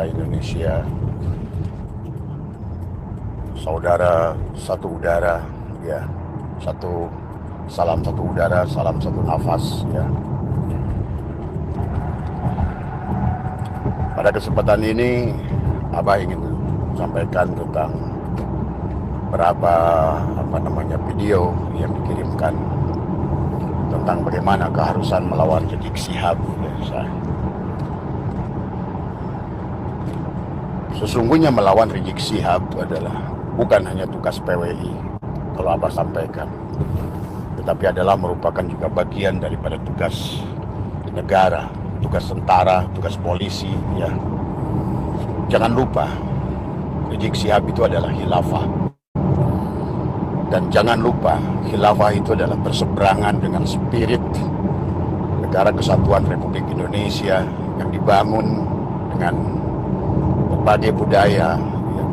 bangsa Indonesia, saudara satu udara, ya, satu salam satu udara, salam satu nafas, ya. Pada kesempatan ini, Abah ingin sampaikan tentang berapa video yang dikirimkan tentang bagaimana keharusan melawan Rizik Syihab. Sesungguhnya melawan Rizik Syihab adalah bukan hanya tugas PWI, kalau Abah sampaikan, tetapi adalah merupakan juga bagian daripada tugas negara, tugas tentara, tugas polisi, ya. Jangan lupa, Rizik Syihab itu adalah khilafah. Dan jangan lupa, khilafah itu adalah berseberangan dengan spirit Negara Kesatuan Republik Indonesia yang dibangun dengan berbagai budaya, ya,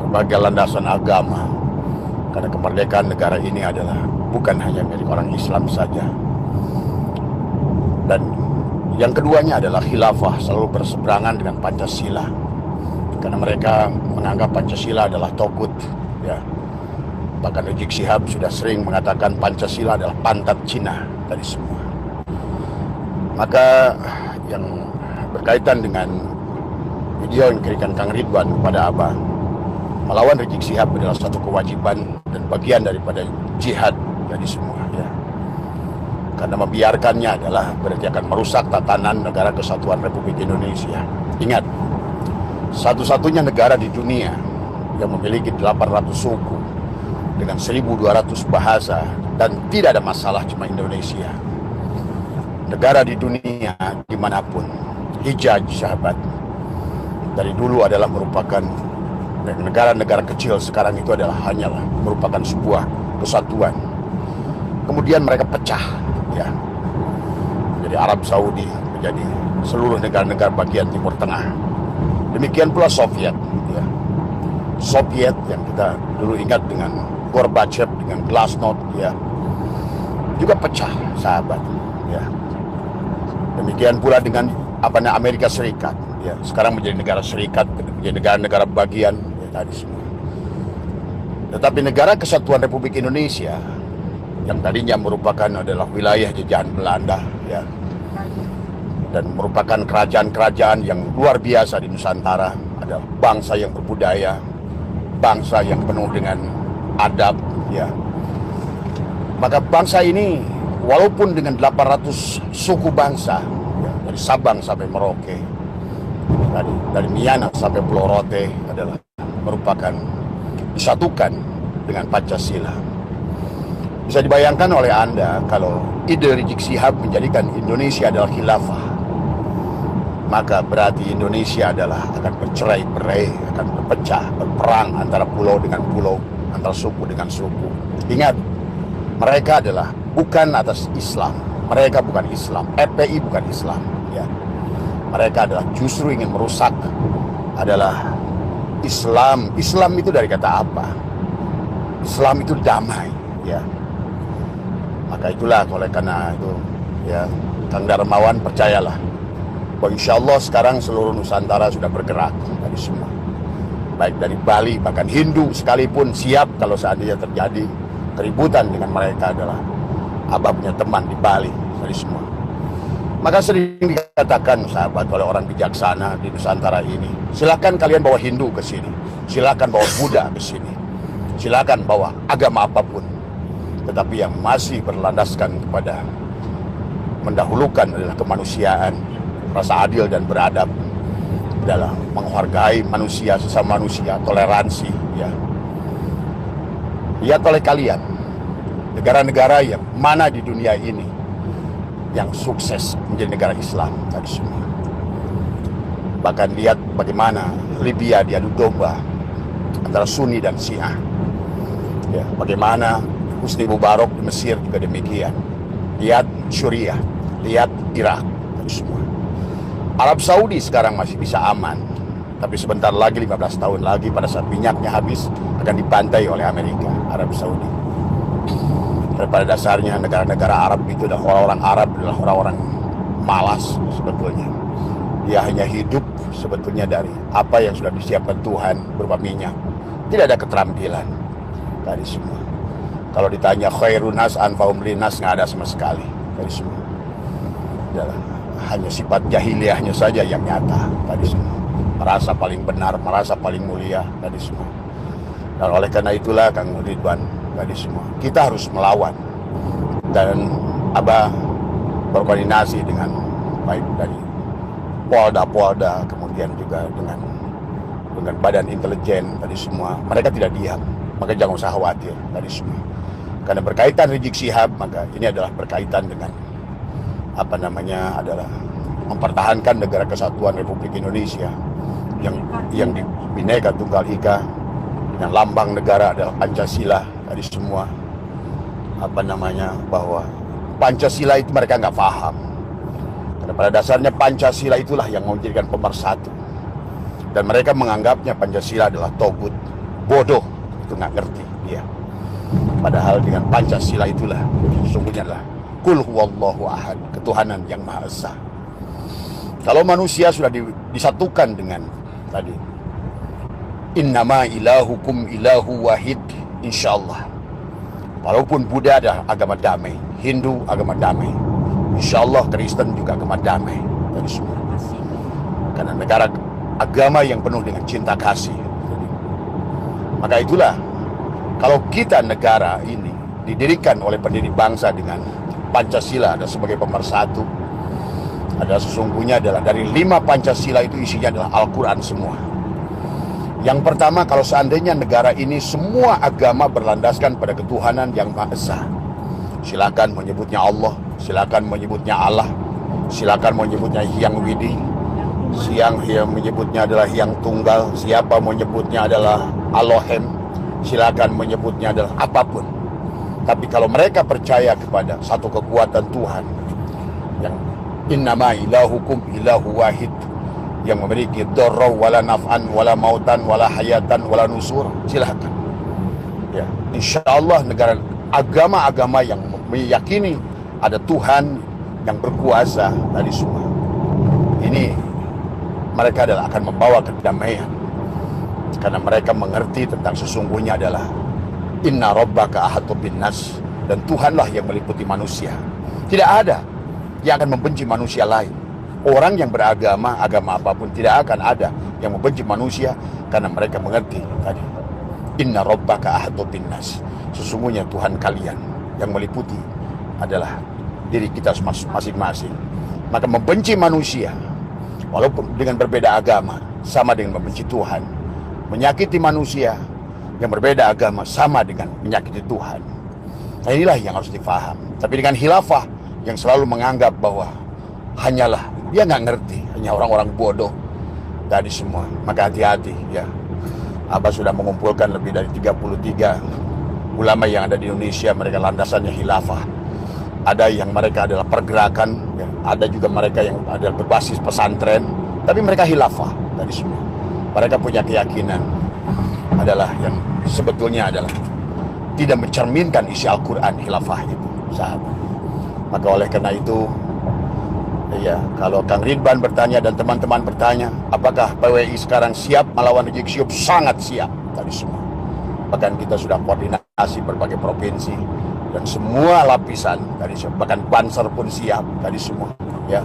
berbagai landasan agama. Karena kemerdekaan negara ini adalah bukan hanya milik orang Islam saja. Dan yang keduanya adalah khilafah selalu berseberangan dengan Pancasila. Karena mereka menganggap Pancasila adalah togut, ya. Bahkan Rizik Syihab sudah sering mengatakan Pancasila adalah pantat Cina dari semua. Maka yang berkaitan dengan video yang diberikan Kang Ridwan kepada Abah, melawan Rizik Syihab adalah satu kewajiban dan bagian daripada jihad dari semua, ya. Karena membiarkannya adalah berarti akan merusak tatanan Negara Kesatuan Republik Indonesia. Ingat, satu-satunya negara di dunia yang memiliki 800 suku dengan 1.200 bahasa, dan tidak ada masalah cuma Indonesia. Negara di dunia dimanapun, Hijaz sahabat, dari dulu adalah merupakan negara-negara kecil, sekarang itu adalah hanyalah merupakan sebuah kesatuan. Kemudian mereka pecah, ya, menjadi Arab Saudi, menjadi seluruh negara-negara bagian Timur Tengah. Demikian pula Soviet, ya. Soviet yang kita dulu ingat dengan Gorbachev, dengan Glasnost, ya, juga pecah, sahabat, ya. Demikian pula dengan Amerika Serikat, ya, sekarang menjadi negara serikat, menjadi negara-negara bagian, ya, tadi semua. Tetapi Negara Kesatuan Republik Indonesia yang tadinya merupakan adalah wilayah jajahan Belanda, ya, dan merupakan kerajaan-kerajaan yang luar biasa di Nusantara, adalah bangsa yang berbudaya, bangsa yang penuh dengan adab, ya. Maka bangsa ini walaupun dengan 800 suku bangsa, ya, dari Sabang sampai Merauke, dari Miangas sampai Pulau Rote, adalah merupakan disatukan dengan Pancasila. Bisa dibayangkan oleh Anda kalau ide Rizik Syihab menjadikan Indonesia adalah khilafah, maka berarti Indonesia adalah akan bercerai-berai, akan berpecah, berperang antara pulau dengan pulau, antara suku dengan suku. Ingat, mereka adalah bukan atas Islam, mereka bukan Islam, FPI bukan Islam, ya. Mereka adalah justru ingin merusak adalah Islam. Islam itu dari kata apa? Islam itu damai, ya. Maka itulah, oleh karena itu, ya, Kang Darmawan, percayalah bahwa insya Allah sekarang seluruh Nusantara sudah bergerak dari semua, baik dari Bali, bahkan Hindu sekalipun siap kalau seandainya terjadi keributan dengan mereka. Adalah Abah punya teman di Bali dari semua. Maka sering dikatakan, sahabat, oleh orang bijaksana di Nusantara ini, silakan kalian bawa Hindu ke sini, silakan bawa Buddha ke sini, silakan bawa agama apapun, tetapi yang masih berlandaskan kepada mendahulukan adalah kemanusiaan, rasa adil dan beradab, adalah menghargai manusia, sesama manusia, toleransi, ya. Lihat oleh kalian, negara-negara yang mana di dunia ini yang sukses menjadi negara Islam tadi semua. Bahkan lihat bagaimana Libya diadu domba antara Sunni dan Syiah, ya. Bagaimana Husni Mubarak di Mesir juga demikian. Lihat Suriah, lihat Irak, tadi semua. Arab Saudi sekarang masih bisa aman, tapi sebentar lagi, 15 tahun lagi, pada saat minyaknya habis, akan dibantai oleh Amerika, Arab Saudi. Pada dasarnya negara-negara Arab itu adalah orang-orang Arab adalah orang-orang malas sebetulnya. Dia hanya hidup sebetulnya dari apa yang sudah disiapkan Tuhan berupa minyak. Tidak ada keterampilan tadi semua. Kalau ditanya khairun nas anfa'um linnas, nggak ada sama sekali tadi semua. Adalah hanya sifat jahiliyahnya saja yang nyata tadi semua. Merasa paling benar, merasa paling mulia tadi semua. Dan oleh karena itulah Kang Ridwan tadi semua, kita harus melawan. Dan Abah berkoordinasi dengan baik dari Polda, kemudian juga dengan badan intelijen tadi semua. Mereka tidak diam, maka jangan usah khawatir tadi semua. Karena berkaitan Rizik Syihab, maka ini adalah berkaitan dengan adalah mempertahankan negara kesatuan Republik Indonesia yang di Bhinneka Tunggal Ika, dengan lambang negara adalah Pancasila tadi semua. Bahwa Pancasila itu mereka nggak paham. Karena pada dasarnya Pancasila itulah yang menjadikan pemersatu. Dan mereka menganggapnya Pancasila adalah togut, bodoh, itu nggak ngerti dia. Padahal dengan Pancasila itulah sesungguhnya adalah Qul huwallahu ahad, ketuhanan yang Maha Esa. Kalau manusia sudah disatukan dengan tadi innama ilahukum ilahu wahid, insyaallah. Walaupun Buddha adalah agama damai, Hindu agama damai, insyaallah Kristen juga agama damai tadi semua. Karena negara agama yang penuh dengan cinta kasih. Maka itulah, kalau kita negara ini didirikan oleh pendiri bangsa dengan Pancasila ada sebagai pemersatu, adalah sesungguhnya adalah dari 5 Pancasila itu isinya adalah Al-Quran semua. Yang pertama, kalau seandainya negara ini semua agama berlandaskan pada ketuhanan yang Maha Esa, silakan menyebutnya Allah, silakan menyebutnya Allah, silakan menyebutnya Hyang Widi, yang menyebutnya adalah Hyang Tunggal, siapa menyebutnya adalah Elohim, silakan menyebutnya adalah apapun. Tapi kalau mereka percaya kepada satu kekuatan Tuhan yang innama ilahukum ilahu wahid, yang memiliki darra wala naf'an wala mautan wala hayatan wala nusur, silakan. Ya, insyaallah negara agama-agama yang meyakini ada Tuhan yang berkuasa tadi semua, ini mereka adalah akan membawa kedamaian. Karena mereka mengerti tentang sesungguhnya adalah inna rabbaka ahatu bin nas, dan Tuhanlah yang meliputi manusia. Tidak ada yang akan membenci manusia lain. Orang yang beragama, agama apapun, tidak akan ada yang membenci manusia, karena mereka mengerti tadi inna rabbaka ahatu bin nas, sesungguhnya Tuhan kalian yang meliputi adalah diri kita masing-masing. Maka membenci manusia walaupun dengan berbeda agama sama dengan membenci Tuhan. Menyakiti manusia yang berbeda agama sama dengan menyakiti Tuhan. Nah, inilah yang harus difaham. Tapi dengan khilafah yang selalu menganggap bahwa hanyalah dia nggak ngerti, hanya orang-orang bodoh tadi semua. Maka hati-hati ya. Abah sudah mengumpulkan lebih dari 33 ulama yang ada di Indonesia, mereka landasannya khilafah. Ada yang mereka adalah pergerakan, ya. Ada juga mereka yang ada berbasis pesantren, tapi mereka khilafah tadi semua. Mereka punya keyakinan adalah yang sebetulnya adalah tidak mencerminkan isi Al-Quran khilafah itu, sahabat. Maka oleh karena itu, ya, kalau Kang Ridwan bertanya dan teman-teman bertanya, apakah PWI sekarang siap melawan Rizik Syihab? Sangat siap tadi semua. Bahkan kita sudah koordinasi berbagai provinsi dan semua lapisan tadi, bahkan Banser pun siap tadi semua, ya.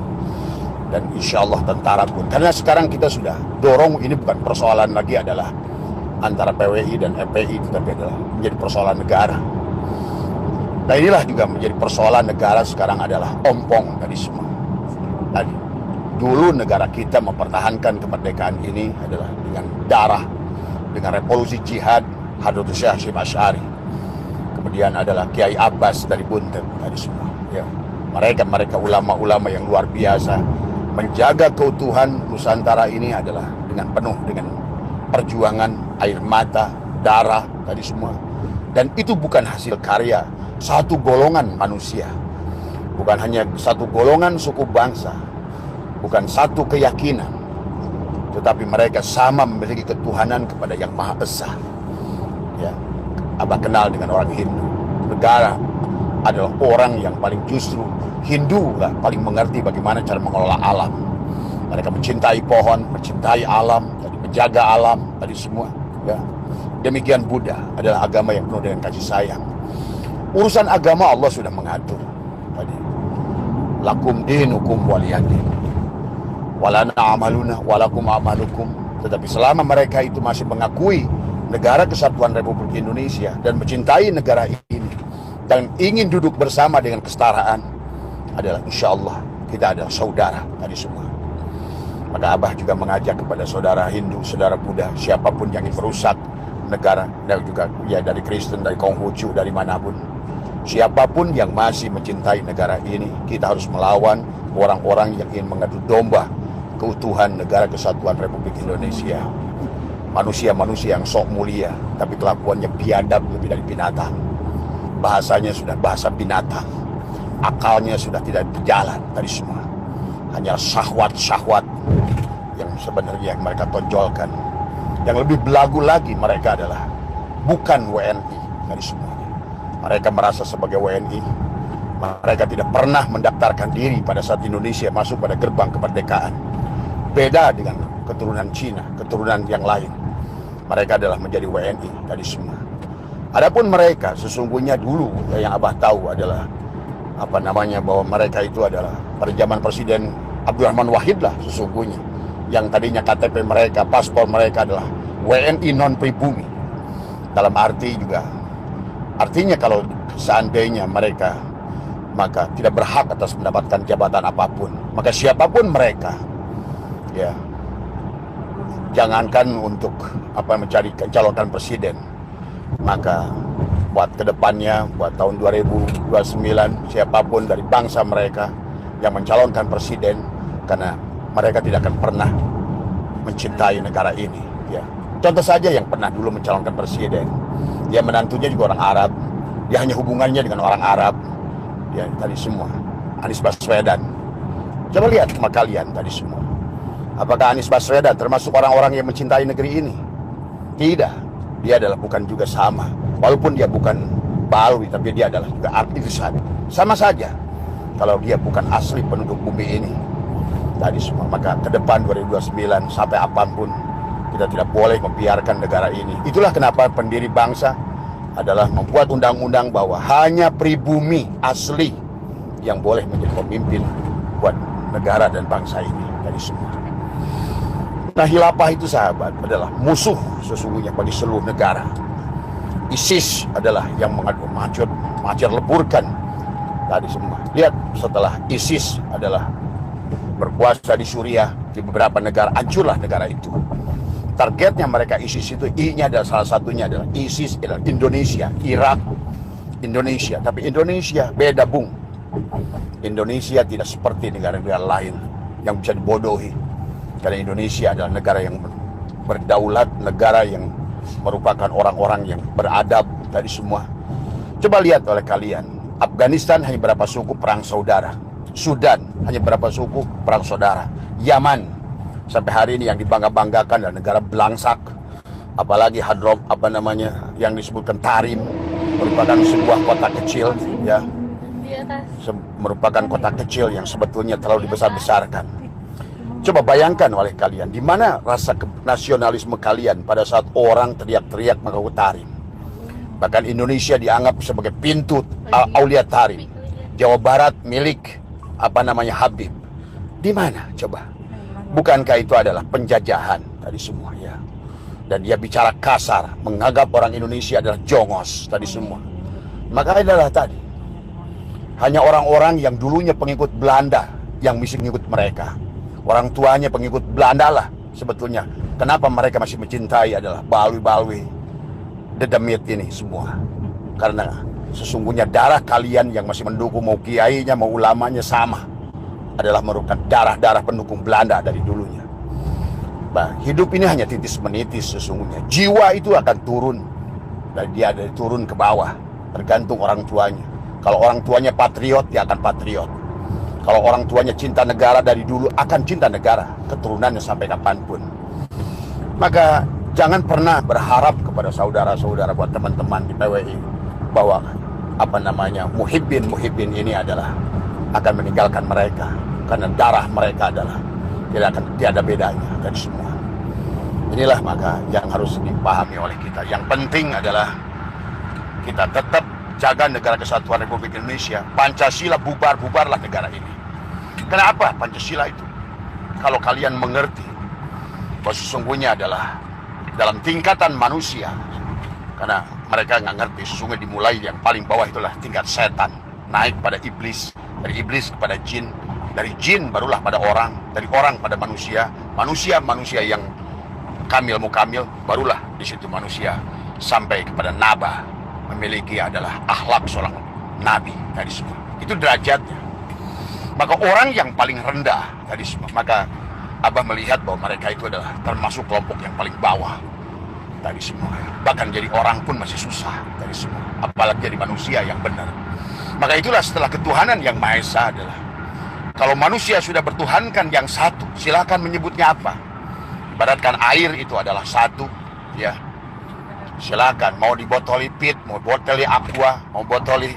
Dan insya Allah tentara pun. Karena sekarang kita sudah dorong, ini bukan persoalan lagi adalah antara PWI dan FPI, tetapi adalah menjadi persoalan negara. Nah, inilah juga menjadi persoalan negara sekarang adalah ompong tadi semua. Tadi dulu negara kita mempertahankan kemerdekaan ini adalah dengan darah, dengan revolusi jihad Hadratus Syekh Hasyim Asy'ari. Kemudian adalah Kiai Abbas dari Buntet tadi semua. Ya. Mereka ulama-ulama yang luar biasa menjaga keutuhan Nusantara ini adalah dengan penuh dengan perjuangan air mata, darah tadi semua. Dan itu bukan hasil karya satu golongan manusia, bukan hanya satu golongan suku bangsa, bukan satu keyakinan, tetapi mereka sama memiliki ketuhanan kepada yang Maha Esa. Ya, Abah kenal dengan orang Hindu. Negara adalah orang yang paling justru Hindu lah paling mengerti bagaimana cara mengelola alam. Mereka mencintai pohon, mencintai alam, tadi menjaga alam, tadi semua. Ya. Demikian Buddha adalah agama yang penuh dengan kasih sayang. Urusan agama Allah sudah mengatur. Tadi, lakum dinukum waliyadin, walana amaluna walakum amalukum. Tetapi selama mereka itu masih mengakui negara kesatuan Republik Indonesia dan mencintai negara ini dan ingin duduk bersama dengan kesetaraan, adalah insya Allah kita adalah saudara tadi semua. Maka Abah juga mengajak kepada saudara Hindu, saudara Buddha, siapapun yang ingin merusak negara, dan juga ya dari Kristen, dari Konghucu, dari manapun, siapapun yang masih mencintai negara ini, kita harus melawan orang-orang yang ingin mengadu domba keutuhan negara kesatuan Republik Indonesia. Manusia-manusia yang sok mulia, tapi kelakuannya biadab lebih dari binatang. Bahasanya sudah bahasa binatang, akalnya sudah tidak berjalan tadi semua. Hanya syahwat-syahwat yang sebenarnya mereka tonjolkan. Yang lebih belagu lagi, mereka adalah bukan WNI dari semuanya. Mereka merasa sebagai WNI. Mereka tidak pernah mendaftarkan diri pada saat Indonesia masuk pada gerbang kemerdekaan. Beda dengan keturunan Cina, keturunan yang lain. Mereka adalah menjadi WNI tadi semua. Adapun mereka sesungguhnya dulu yang Abah tahu adalah bahwa mereka itu adalah pada zaman Presiden Abdurrahman Wahid lah sesungguhnya, yang tadinya KTP mereka, paspor mereka adalah WNI non pribumi. Dalam arti juga, artinya kalau seandainya mereka maka tidak berhak atas mendapatkan jabatan apapun, maka siapapun mereka, ya, jangankan untuk mencari calonkan presiden, maka buat kedepannya, buat tahun 2029, siapapun dari bangsa mereka yang mencalonkan presiden, karena mereka tidak akan pernah mencintai negara ini. Ya. Contoh saja yang pernah dulu mencalonkan presiden, dia menantunya juga orang Arab, dia hanya hubungannya dengan orang Arab, ya tadi semua. Anies Baswedan, coba lihat sama kalian tadi semua. Apakah Anies Baswedan termasuk orang-orang yang mencintai negeri ini? Tidak, dia adalah bukan juga sama. Walaupun dia bukan Balawi, tapi dia adalah juga artisan. Sama saja kalau dia bukan asli penduduk bumi ini tadi semua. Maka ke depan 2029 sampai apapun, kita tidak boleh membiarkan negara ini. Itulah kenapa pendiri bangsa adalah membuat undang-undang bahwa hanya pribumi asli yang boleh menjadi pemimpin buat negara dan bangsa ini tadi semua. Nah, khilafah itu sahabat adalah musuh sesungguhnya bagi seluruh negara. ISIS adalah yang macet leburkan tadi semua. Lihat, setelah ISIS adalah berkuasa di Suriah, di beberapa negara, hancurlah negara itu. Targetnya mereka ISIS itu, I-nya adalah salah satunya adalah ISIS adalah Indonesia, Irak, Indonesia. Tapi Indonesia beda, Bung. Indonesia tidak seperti negara-negara lain yang bisa dibodohi. Karena Indonesia adalah negara yang berdaulat, negara yang merupakan orang-orang yang beradab tadi semua. Coba lihat oleh kalian, Afghanistan hanya berapa suku perang saudara, Sudan hanya berapa suku perang saudara, Yaman sampai hari ini yang dibangga-banggakan adalah negara belangsak, apalagi Hadrom yang disebutkan Tarim, merupakan sebuah kota kecil, ya, merupakan kota kecil yang sebetulnya terlalu dibesar-besarkan. Coba bayangkan oleh kalian, di mana rasa nasionalisme kalian pada saat orang teriak-teriak mengaku Tarim. Bahkan Indonesia dianggap sebagai pintu Aulia Tarim. Jawa Barat milik Habib. Di mana coba? Bukankah itu adalah penjajahan tadi semua, ya? Dan dia bicara kasar, menganggap orang Indonesia adalah jongos tadi semua. Maka adalah tadi hanya orang-orang yang dulunya pengikut Belanda yang mesti mengikut mereka. Orang tuanya pengikut Belanda lah sebetulnya. Kenapa mereka masih mencintai adalah Balawi, Dedemit ini semua? Karena sesungguhnya darah kalian yang masih mendukung, mau kiainya, mau ulamanya sama, adalah merupakan darah-darah pendukung Belanda dari dulunya. Bah, hidup ini hanya titis menitis sesungguhnya. Jiwa itu akan turun, dan dia dari turun ke bawah, tergantung orang tuanya. Kalau orang tuanya patriot, dia akan patriot. Kalau orang tuanya cinta negara dari dulu, akan cinta negara, keturunannya sampai kapanpun. Maka jangan pernah berharap kepada saudara-saudara, buat teman-teman di PWI, bahwa muhibbin ini adalah akan meninggalkan mereka, karena darah mereka adalah tiada bedanya dari semua. Inilah maka yang harus dipahami oleh kita. Yang penting adalah kita tetap jaga negara kesatuan Republik Indonesia. Pancasila, bubarlah negara ini. Kenapa Pancasila itu? Kalau kalian mengerti bahwa sesungguhnya adalah dalam tingkatan manusia, karena mereka nggak ngerti, sesungguhnya dimulai yang paling bawah itulah tingkat setan, naik pada iblis, dari iblis kepada jin, dari jin barulah pada orang, dari orang pada manusia, manusia yang kamil, barulah di situ manusia sampai kepada naba, memiliki adalah akhlak seorang nabi dari semua. Itu derajatnya. Maka orang yang paling rendah dari semua, maka Abah melihat bahwa mereka itu adalah termasuk kelompok yang paling bawah dari semua. Bahkan jadi orang pun masih susah dari semua, apalagi jadi manusia yang benar. Maka itulah setelah ketuhanan yang Maha Esa adalah, kalau manusia sudah bertuhankan yang satu, silakan menyebutnya apa. Ibaratkan air itu adalah satu, ya. Silakan mau dibotoli pit, mau botoli aqua, mau botoli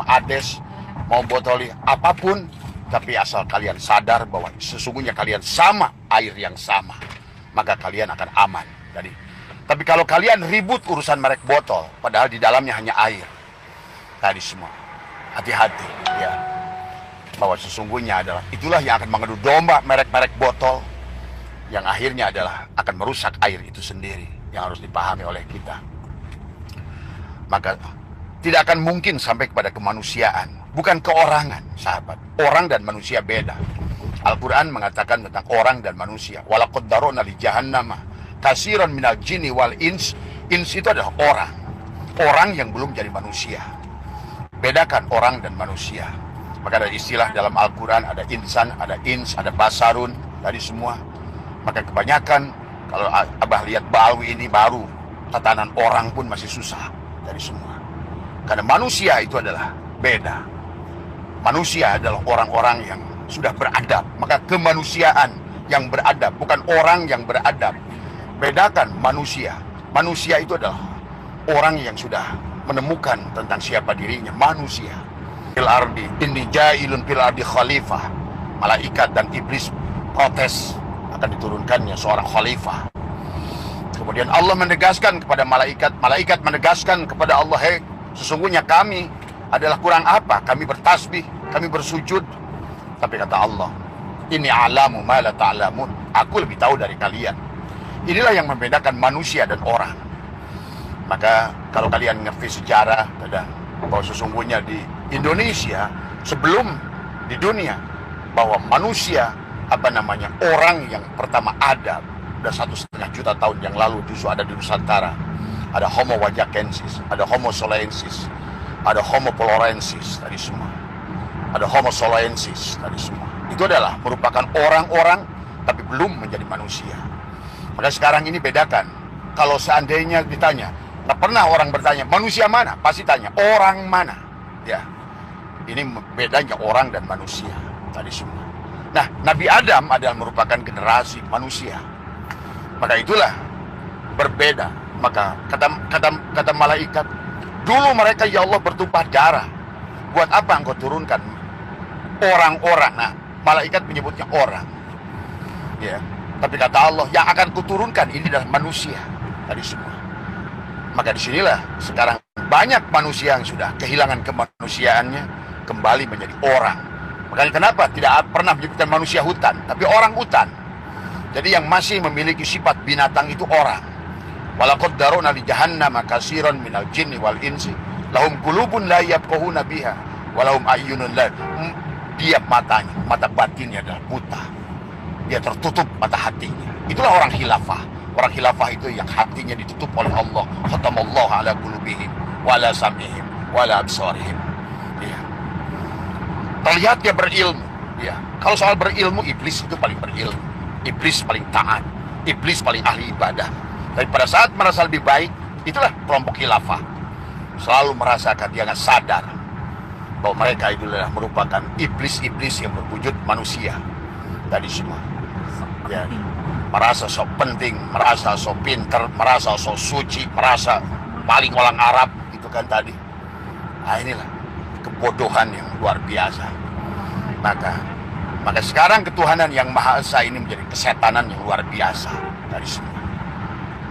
ades, mau botoli apapun, tapi asal kalian sadar bahwa sesungguhnya kalian sama air yang sama, maka kalian akan aman. Jadi, tapi kalau kalian ribut urusan merek botol, padahal di dalamnya hanya air, tadi semua, hati-hati, ya. Bahwa sesungguhnya adalah itulah yang akan mengadu domba merek-merek botol, yang akhirnya adalah akan merusak air itu sendiri, yang harus dipahami oleh kita. Maka tidak akan mungkin sampai kepada kemanusiaan, bukan keorangan, sahabat. Orang dan manusia beda. Al-Quran mengatakan tentang orang dan manusia. Walaqad darona li jahannama katsiran minal jinni wal ins. Ins itu adalah orang, orang yang belum jadi manusia. Bedakan orang dan manusia. Maka ada istilah dalam Al-Quran, ada insan, ada ins, ada basarun, dari semua. Maka kebanyakan kalau Abah lihat Balwi ini baru tatanan orang pun masih susah dari semua. Karena manusia itu adalah beda. Manusia adalah orang-orang yang sudah beradab. Maka kemanusiaan yang beradab, bukan orang yang beradab. Bedakan manusia. Manusia itu adalah orang yang sudah menemukan tentang siapa dirinya, manusia. Fil ardi inni ja'ilun fil ardi khalifah. Malaikat dan iblis protes akan diturunkannya seorang khalifah. Kemudian Allah menegaskan kepada malaikat, malaikat menegaskan kepada Allah, hei, sesungguhnya kami adalah kurang apa? Kami bertasbih, kami bersujud. Tapi kata Allah, ini alamu ma la ta'lamun. Aku lebih tahu dari kalian. Inilah yang membedakan manusia dan orang. Maka kalau kalian ngerti sejarah, bahwa sesungguhnya di Indonesia sebelum di dunia, bahwa manusia orang yang pertama ada udah 1,5 juta tahun yang lalu justru ada di Nusantara. Ada Homo wajakensis, ada Homo solensis, ada Homo polorensis tadi semua, ada Homo soloensis tadi semua. Itu adalah merupakan orang-orang tapi belum menjadi manusia. Maka sekarang ini bedakan. Kalau seandainya ditanya, tak pernah orang bertanya manusia mana, pasti tanya orang mana. Ya, ini bedanya orang dan manusia tadi semua. Nah, Nabi Adam adalah merupakan generasi manusia. Maka itulah berbeda. Maka kata malaikat, dulu mereka ya Allah bertumpah darah. Buat apa engkau turunkan orang-orang? Nah, malaikat menyebutnya orang. Ya, tapi kata Allah, yang akan kuturunkan ini adalah manusia tadi semua. Maka disinilah sekarang banyak manusia yang sudah kehilangan kemanusiaannya, kembali menjadi orang. Makanya kenapa tidak pernah menyebutkan manusia hutan, tapi orang hutan. Jadi yang masih memiliki sifat binatang itu orang. Walaqad darona li jahannama katsiran minal jinni wal insi lahum qulubun la yafqahuna biha wa lahum ayyunun la. Dia matanya, mata batinnya adalah buta. Dia tertutup mata hatinya. Itulah orang khilafah. Orang khilafah itu yang hatinya ditutup oleh Allah. Khatamallahu ala qulubihim wa ala sam'ihim wa ala absarihim. Ya. Terlihat dia berilmu. Ya. Kalau soal berilmu, iblis itu paling berilmu. Iblis paling taat. Iblis paling ahli ibadah. Tapi pada saat merasa lebih baik, itulah kelompok khilafah. Selalu merasakan dia nggak sadar bahwa mereka itu adalah merupakan iblis-iblis yang berwujud manusia. Tadi semua. Ya. Merasa sok penting, merasa sok pinter, merasa sok suci, merasa paling orang Arab, itu kan tadi. Nah inilah kebodohan yang luar biasa. Maka Maka sekarang ketuhanan yang Maha Esa ini menjadi kesetanan yang luar biasa dari semua.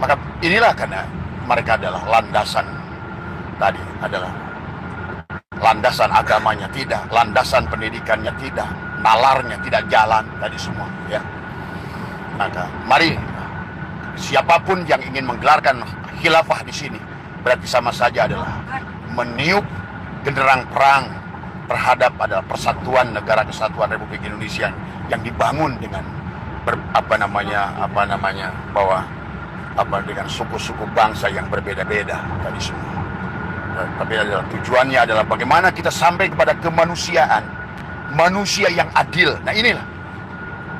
Maka inilah karena mereka adalah landasan tadi, adalah landasan agamanya tidak, landasan pendidikannya tidak, nalarnya tidak jalan tadi semua, ya. Maka mari siapapun yang ingin menggelarkan khilafah di sini berarti sama saja adalah meniup genderang perang terhadap adalah persatuan negara kesatuan Republik Indonesia yang dibangun dengan dengan suku-suku bangsa yang berbeda-beda tadi semua. Tapi adalah tujuannya adalah bagaimana kita sampai kepada kemanusiaan, manusia yang adil. Nah inilah,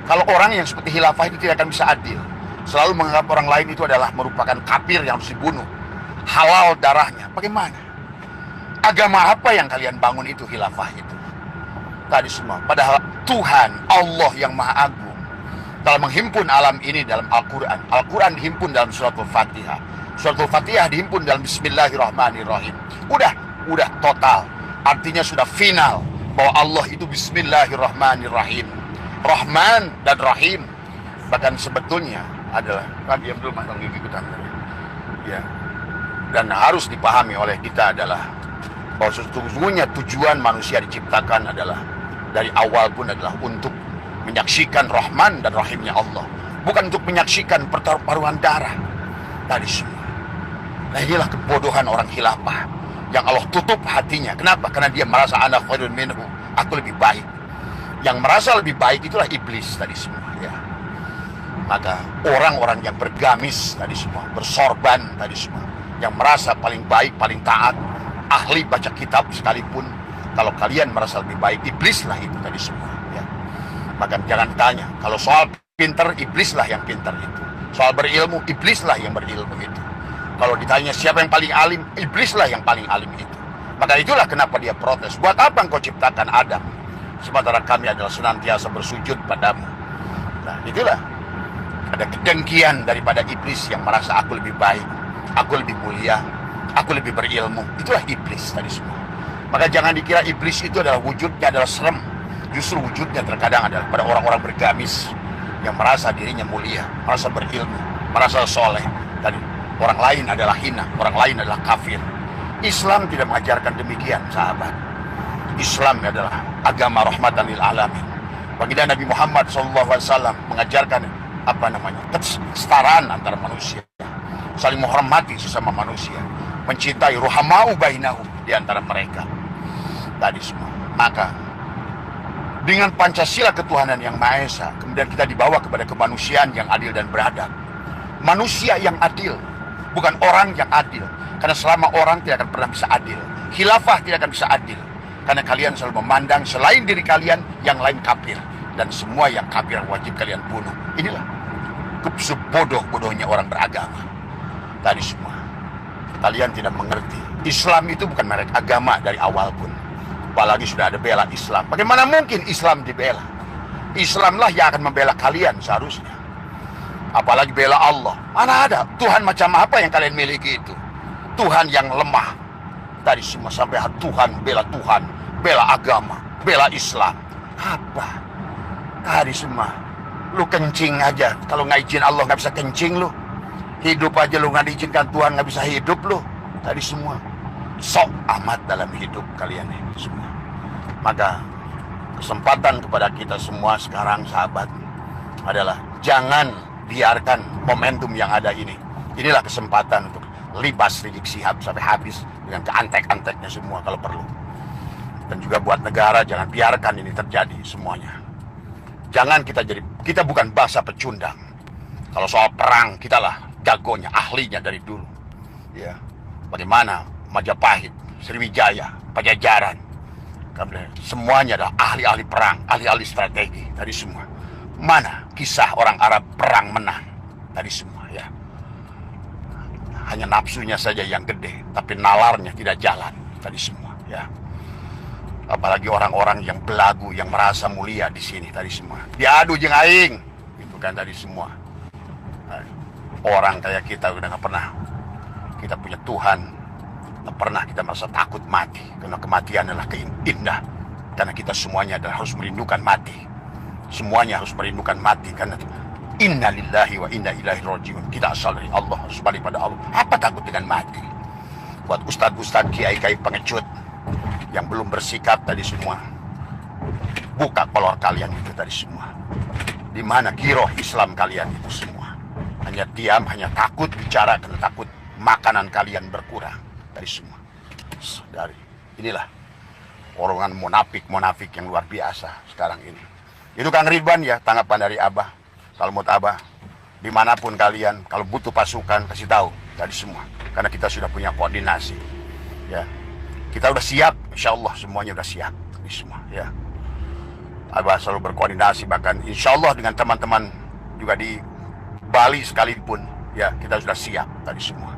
kalau orang yang seperti khilafah itu tidak akan bisa adil, selalu menganggap orang lain itu adalah merupakan kafir yang harus dibunuh, halal darahnya. Bagaimana? Agama apa yang kalian bangun itu khilafah itu? Tadi semua. Padahal Tuhan Allah yang Maha Agung dalam menghimpun alam ini dalam Al-Quran. Al-Quran dihimpun dalam surat Al-Fatihah. Surat Al-Fatihah dihimpun dalam Bismillahirrahmanirrahim. Udah total. Artinya sudah final bahwa Allah itu Bismillahirrahmanirrahim, Rahman dan Rahim. Bahkan sebetulnya adalah diam dulu Mas ikutan. Ya. Dan harus dipahami oleh kita adalah bahwa sesungguhnya tujuan manusia diciptakan adalah dari awal pun adalah untuk menyaksikan Rahman dan Rahimnya Allah, bukan untuk menyaksikan pertaruhan darah tadi semua. Nah inilah kebodohan orang khilafah yang Allah tutup hatinya. Kenapa? Karena dia merasa ana khairun minhu, aku lebih baik. Yang merasa lebih baik itulah iblis tadi semua, ya. Maka orang-orang yang bergamis tadi semua, bersorban tadi semua, yang merasa paling baik, paling taat, ahli baca kitab sekalipun, kalau kalian merasa lebih baik, iblislah itu tadi semua, ya. Maka jangan tanya, kalau soal pinter, iblislah yang pinter itu. Soal berilmu, iblislah yang berilmu itu. Kalau ditanya siapa yang paling alim, iblislah yang paling alim itu. Maka itulah kenapa dia protes. Buat apa engkau ciptakan Adam, sementara kami adalah senantiasa bersujud padamu. Nah itulah, ada kedengkian daripada iblis yang merasa aku lebih baik, aku lebih mulia, aku lebih berilmu. Itulah iblis tadi semua. Maka jangan dikira iblis itu adalah wujudnya adalah serem. Justru wujudnya terkadang adalah pada orang-orang bergamis yang merasa dirinya mulia, merasa berilmu, merasa soleh. Tadi orang lain adalah hina, orang lain adalah kafir. Islam tidak mengajarkan demikian, sahabat. Islam adalah agama rahmatan lil alamin. Baginda Nabi Muhammad SAW mengajarkan kesetaraan antara manusia, saling menghormati sesama manusia, mencintai ruhamau bainahum di antara mereka. Tadi semua. Maka dengan Pancasila ketuhanan yang Maha Esa, kemudian kita dibawa kepada kemanusiaan yang adil dan beradab. Manusia yang adil, bukan orang yang adil. Karena selama orang tidak akan pernah bisa adil, khilafah tidak akan bisa adil. Karena kalian selalu memandang selain diri kalian, yang lain kafir. Dan semua yang kafir wajib kalian bunuh. Inilah sebodoh-bodohnya orang beragama. Tadi semua. Kalian tidak mengerti. Islam itu bukan merek agama dari awal pun. Apalagi sudah ada bela Islam. Bagaimana mungkin Islam dibela? Islamlah yang akan membela kalian seharusnya. Apalagi bela Allah. Mana ada Tuhan macam apa yang kalian miliki itu? Tuhan yang lemah. Tadi semua sampai Tuhan, bela agama, bela Islam. Apa? Tadi semua. Lu kencing aja. Kalau nggak izin Allah nggak bisa kencing lu. Hidup aja lu nggak diizinkan Tuhan nggak bisa hidup lu. Tadi semua. Sok amat dalam hidup kalian ini semua. Maka kesempatan kepada kita semua sekarang sahabat adalah jangan biarkan momentum yang ada ini. Inilah kesempatan untuk libas Rizik Syihab sampai habis dengan keantek-anteknya semua kalau perlu. Dan juga buat negara jangan biarkan ini terjadi semuanya. Jangan kita bukan bangsa pecundang. Kalau soal perang kitalah jagonya, ahlinya dari dulu. Ya. Bagaimana Majapahit, Sriwijaya, Pajajaran, semuanya adalah ahli-ahli perang, ahli-ahli strategi tadi semua. Mana kisah orang Arab perang menang tadi semua, ya. Hanya nafsunya saja yang gede, tapi nalarnya tidak jalan tadi semua, ya. Apalagi orang-orang yang belagu, yang merasa mulia di sini tadi semua. Diadu jeung aing, itu kan tadi semua. Nah, orang kayak kita udah nggak pernah. Kita punya Tuhan. Tak pernah kita merasa takut mati, karena kematian adalah indah. Karena kita semuanya adalah harus merindukan mati. semuanya harus merindukan mati, karena inna lillahi wa inna ilaihi rajiun. Kita asal dari Allah, harus balik pada Allah. Apa takut dengan mati? Buat ustadz-ustadz, kiai-kiai pengecut yang belum bersikap tadi semua, buka kolor kalian itu tadi semua. Di mana giroh Islam kalian itu semua? Hanya diam, hanya takut bicara karena takut makanan kalian berkurang dari semua. Dari inilah orongan munafik yang luar biasa sekarang ini. Itu Kang Ridwan ya, tanggapan dari Abah. Kalau menurut Abah, dimanapun kalian, kalau butuh pasukan kasih tahu dari semua, karena kita sudah punya koordinasi. Ya, kita udah siap, insya Allah semuanya udah siap dari semua. Ya, Abah selalu berkoordinasi, bahkan insya Allah dengan teman-teman juga di Bali sekalipun, ya kita sudah siap tadi semua.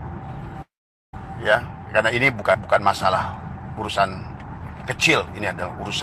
Ya, karena ini bukan masalah urusan kecil, ini adalah urusan